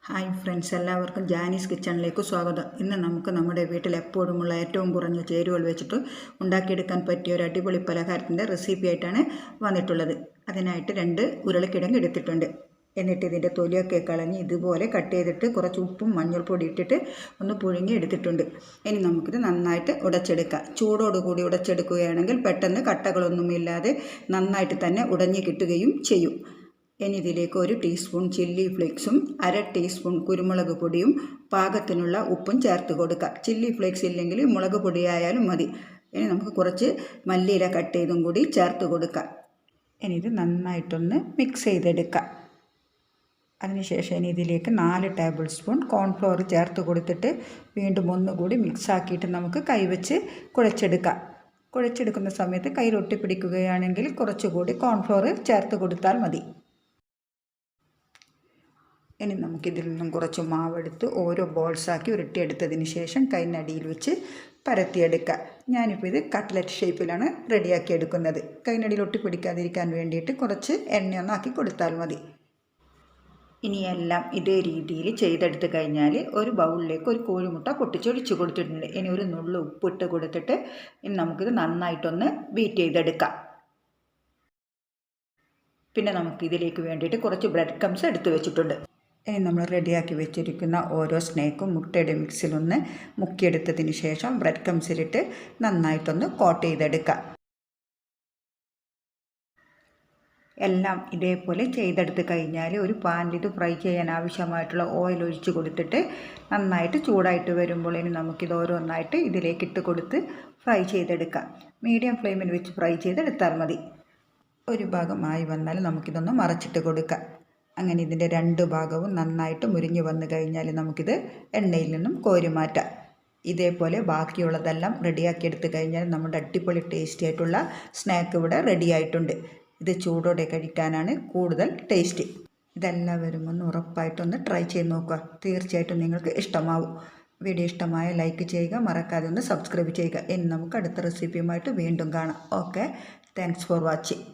Hi friends, എല്ലാവർക്കും ജാനീസ് കിച്ചണിലേക്ക് സ്വാഗതം. ഇന്ന് നമുക്ക് നമ്മുടെ വീട്ടിൽ എപ്പോഴുമുള്ള ഏറ്റവും കുറഞ്ഞ ചേരുവകൾ വെച്ചിട്ട് ഉണ്ടാക്കിയെടുക്കാൻ പറ്റിയ ഒരു അടിപൊളി പലഹാരത്തിൻ്റെ റെസിപ്പി ആയിട്ടാണ് വന്നിട്ടുള്ളത്. അതിനായിട്ട് 2 ഉരുളക്കിഴങ്ങ് എടുത്തിട്ടുണ്ട്. എന്നിട്ട് ഇതിൻ്റെ തൊലിയൊക്കെ കളഞ്ഞ് ഇതുപോലെ കട്ട് ചെയ്തിട്ട് കുറച്ച് ഉപ്പും മഞ്ഞൾപ്പൊടി ഇട്ടിട്ട് ഒന്ന് പുഴുങ്ങി എടുത്തിട്ടുണ്ട്. ഇനി നമുക്കിത് നന്നായിട്ട് ഉടച്ചെടുക്കാം. ചൂടോടുകൂടി ഉടച്ചെടുക്കുകയാണെങ്കിൽ പെട്ടെന്ന് കട്ടകളൊന്നുമില്ലാതെ നന്നായിട്ട് തന്നെ ഉടഞ്ഞ് കിട്ടുകയും ചെയ്യും. ഇനി ഇതിലേക്ക് 1 ടീസ്പൂൺ ചില്ലി ഫ്ലേക്സും 1/2 ടീസ്പൂൺ കുരുമുളക് പൊടിയും പാകത്തിനുള്ള ഉപ്പും ചേർത്ത് കൊടുക്കുക. ചില്ലി ഫ്ലേക്സ് ഇല്ലെങ്കിൽ മുളക് പൊടിയായാലും മതി. ഇനി നമുക്ക് കുറച്ച് മല്ലിയില കട്ട് ചെയ്തും കൂടി ചേർത്ത് കൊടുക്കുക. ഇനി ഇത് നന്നായിട്ടൊന്ന് മിക്സ് ചെയ്തെടുക്കുക. അതിനുശേഷം ഇനി ഇതിലേക്ക് 4 ടേബിൾ സ്പൂൺ കോൺഫ്ലോർ ചേർത്ത് കൊടുത്തിട്ട് വീണ്ടും ഒന്നുകൂടി മിക്സാക്കിയിട്ട് നമുക്ക് കൈവച്ച് കുഴച്ചെടുക്കാം. കുഴച്ചെടുക്കുന്ന സമയത്ത് കയ്യിൽ ഒട്ടിപ്പിടിക്കുകയാണെങ്കിൽ കുറച്ചുകൂടി കോൺഫ്ലോർ ചേർത്ത് കൊടുത്താൽ മതി. ഇനി നമുക്കിതിൽ നിന്നും കുറച്ച് മാവെടുത്ത് ഓരോ ബോൾസാക്കി ഉരുട്ടിയെടുത്തതിന് ശേഷം കൈനടിയിൽ വെച്ച് പരത്തിയെടുക്കുക. ഞാനിപ്പോൾ ഇത് കട്ട്ലറ്റ് ഷേപ്പിലാണ് റെഡിയാക്കി എടുക്കുന്നത്. കൈനടിയിൽ ഒട്ടിപ്പിടിക്കാതിരിക്കാൻ വേണ്ടിയിട്ട് കുറച്ച് എണ്ണയൊന്നാക്കി കൊടുത്താൽ മതി. ഇനിയെല്ലാം ഇതേ രീതിയിൽ ചെയ്തെടുത്ത് കഴിഞ്ഞാൽ ഒരു ബൗളിലേക്ക് ഒരു കോഴിമുട്ട പൊട്ടിച്ചൊഴിച്ച് കൊടുത്തിട്ടുണ്ട്. ഇനി ഒരു നുള്ളു ഉപ്പിട്ട് കൊടുത്തിട്ട് ഇനി നമുക്കിത് നന്നായിട്ടൊന്ന് ബീറ്റ് ചെയ്തെടുക്കാം. പിന്നെ നമുക്കിതിലേക്ക് വേണ്ടിയിട്ട് കുറച്ച് ബ്രെഡ് ക്രംസ് എടുത്ത് വെച്ചിട്ടുണ്ട്. ഇനി നമ്മൾ റെഡിയാക്കി വെച്ചിരിക്കുന്ന ഓരോ സ്നേക്കും മുട്ടയുടെ മിക്സിലൊന്ന് മുക്കിയെടുത്തതിന് ശേഷം ബ്രെഡ് ക്രംസിലിട്ട് നന്നായിട്ടൊന്ന് കോട്ട് ചെയ്തെടുക്കുക. എല്ലാം ഇതേപോലെ ചെയ്തെടുത്ത് കഴിഞ്ഞാൽ ഒരു പാനിൽ ഇത് ഫ്രൈ ചെയ്യാൻ ആവശ്യമായിട്ടുള്ള ഓയിൽ ഒഴിച്ച് കൊടുത്തിട്ട് നന്നായിട്ട് ചൂടായിട്ട് വരുമ്പോൾ ഇനി നമുക്കിത് ഓരോന്നായിട്ട് ഇതിലേക്ക് ഇട്ട് കൊടുത്ത് ഫ്രൈ ചെയ്തെടുക്കാം. മീഡിയം ഫ്ലെയിമിൽ വെച്ച് ഫ്രൈ ചെയ്തെടുത്താൽ മതി. ഒരു ഭാഗമായി വന്നാൽ നമുക്കിതൊന്ന് മറച്ചിട്ട് കൊടുക്കാം. അങ്ങനെ ഇതിൻ്റെ 2 ഭാഗവും നന്നായിട്ട് മുരിഞ്ഞ് വന്നു കഴിഞ്ഞാൽ നമുക്കിത് എണ്ണയിൽ നിന്നും കോരി മാറ്റാം. ഇതേപോലെ ബാക്കിയുള്ളതെല്ലാം റെഡിയാക്കി എടുത്തു കഴിഞ്ഞാൽ നമ്മുടെ അടിപൊളി ടേസ്റ്റി ആയിട്ടുള്ള സ്നാക്ക് ഇവിടെ റെഡി ആയിട്ടുണ്ട്. ഇത് ചൂടോടെ കഴിക്കാനാണ് കൂടുതൽ ടേസ്റ്റ്. ഇതെല്ലാവരും ഒന്ന് ഉറപ്പായിട്ടൊന്ന് ട്രൈ ചെയ്ത് നോക്കുക. തീർച്ചയായിട്ടും നിങ്ങൾക്ക് ഇഷ്ടമാവും. വീഡിയോ ഇഷ്ടമായ ലൈക്ക് ചെയ്യുക, മറക്കാതെ ഒന്ന് സബ്സ്ക്രൈബ് ചെയ്യുക. ഇനി നമുക്ക് അടുത്ത റെസിപ്പിയുമായിട്ട് വീണ്ടും കാണാം. Okay, thanks for watching.